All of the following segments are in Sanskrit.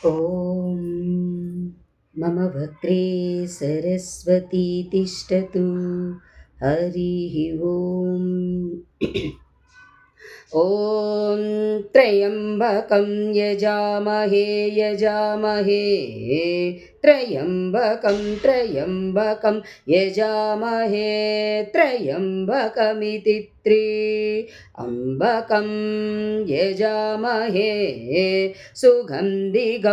ॐ मम वक्रे सरस्वती तिष्ठतु। हरिः ॐ। ॐ त्र्यम्बकं यजामहे यजामहे त्र्यम्बकं यजामहे त्र्यम्बकमिति अम्बकं यजामहे सुगन्धिं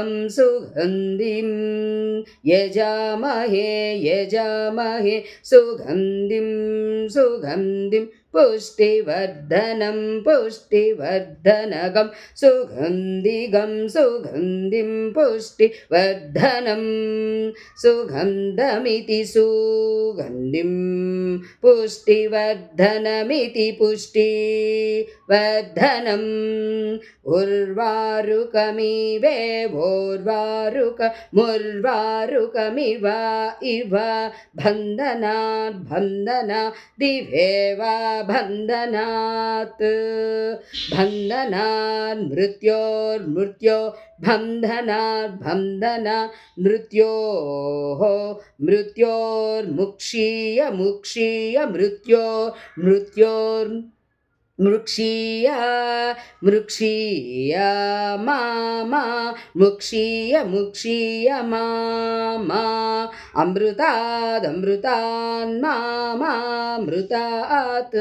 यजामहे यजामहे सुगन्धिं पुष्टिवर्धनगं सुगन्धिं पुष्टिवर्धनं सुगन्धमिति सुगन्धिं पुष्टिवर्धनमिति पुष्टिवर्धनम् मुर्वारुकमिव इव बन्धना दिवेव बन्धनात् मृत्योर्मृत्यो बन्धना मृत्योर्मुक्षीय मृक्षीय मा अमृतान्मामृतात्।